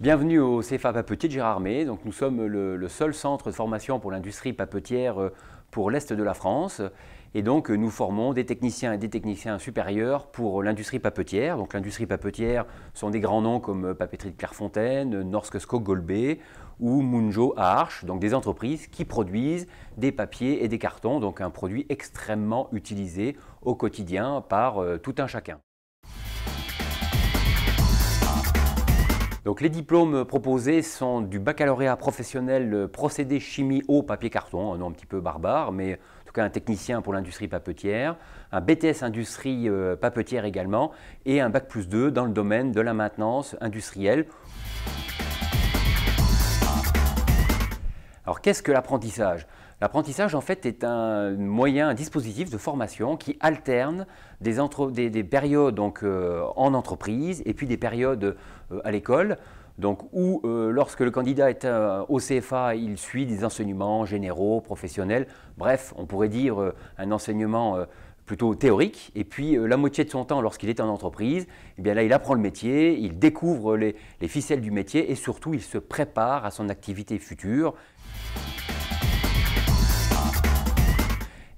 Bienvenue au CFA Papetier de Gérardmer. Donc, nous sommes le seul centre de formation pour l'industrie papetière pour l'Est de la France. Et donc, nous formons des techniciens et des techniciens supérieurs pour l'industrie papetière. Donc, l'industrie papetière sont des grands noms comme Papeterie de Clairefontaine, Norske Skog Golbey ou Munjo à Arches. Donc, des entreprises qui produisent des papiers et des cartons. Donc, un produit extrêmement utilisé au quotidien par tout un chacun. Donc, les diplômes proposés sont du baccalauréat professionnel procédé chimie eau papier carton, un nom un petit peu barbare, mais en tout cas un technicien pour l'industrie papetière, un BTS industrie papetière également, et un bac+2 dans le domaine de la maintenance industrielle. Alors, qu'est-ce que l'apprentissage? L'apprentissage, en fait, est un moyen, un dispositif de formation qui alterne des périodes donc, en entreprise et puis des périodes à l'école. Donc, où lorsque le candidat est au CFA, il suit des enseignements généraux, professionnels. Bref, on pourrait dire un enseignement plutôt théorique. Et puis, la moitié de son temps, lorsqu'il est en entreprise, eh bien là, il apprend le métier, il découvre les ficelles du métier et surtout, il se prépare à son activité future.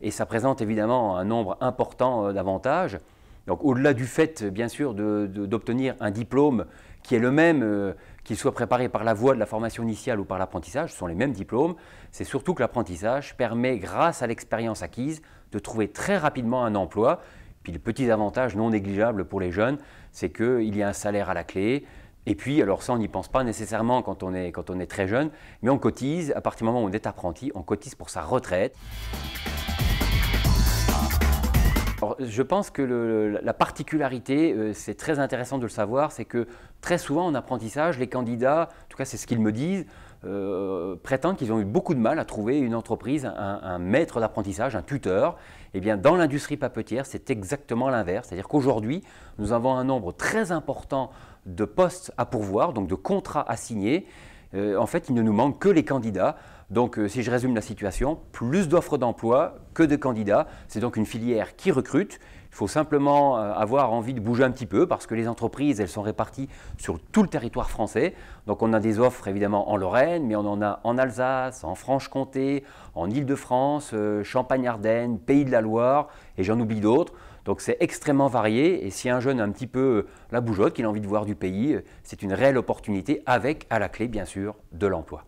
Et ça présente évidemment un nombre important d'avantages. Donc au-delà du fait, bien sûr, d'obtenir un diplôme qui est le même, qu'il soit préparé par la voie de la formation initiale ou par l'apprentissage, ce sont les mêmes diplômes, c'est surtout que l'apprentissage permet, grâce à l'expérience acquise, de trouver très rapidement un emploi. Puis le petit avantage non négligeable pour les jeunes, c'est qu'il y a un salaire à la clé. Et puis, alors ça, on n'y pense pas nécessairement quand on est très jeune, mais on cotise, à partir du moment où on est apprenti, on cotise pour sa retraite. Alors, je pense que la particularité, c'est très intéressant de le savoir, c'est que très souvent en apprentissage, les candidats, en tout cas c'est ce qu'ils me disent, prétendent qu'ils ont eu beaucoup de mal à trouver une entreprise, un maître d'apprentissage, un tuteur. Eh bien, dans l'industrie papetière, c'est exactement l'inverse. C'est-à-dire qu'aujourd'hui, nous avons un nombre très important de postes à pourvoir, donc de contrats à signer. En fait, il ne nous manque que les candidats. Donc, si je résume la situation, plus d'offres d'emploi que de candidats. C'est donc une filière qui recrute. Il faut simplement avoir envie de bouger un petit peu parce que les entreprises, elles sont réparties sur tout le territoire français. Donc, on a des offres évidemment en Lorraine, mais on en a en Alsace, en Franche-Comté, en Île-de-France, Champagne-Ardenne, Pays de la Loire et j'en oublie d'autres. Donc, c'est extrêmement varié et si un jeune a un petit peu la bougeotte, qu'il a envie de voir du pays, c'est une réelle opportunité avec à la clé, bien sûr, de l'emploi.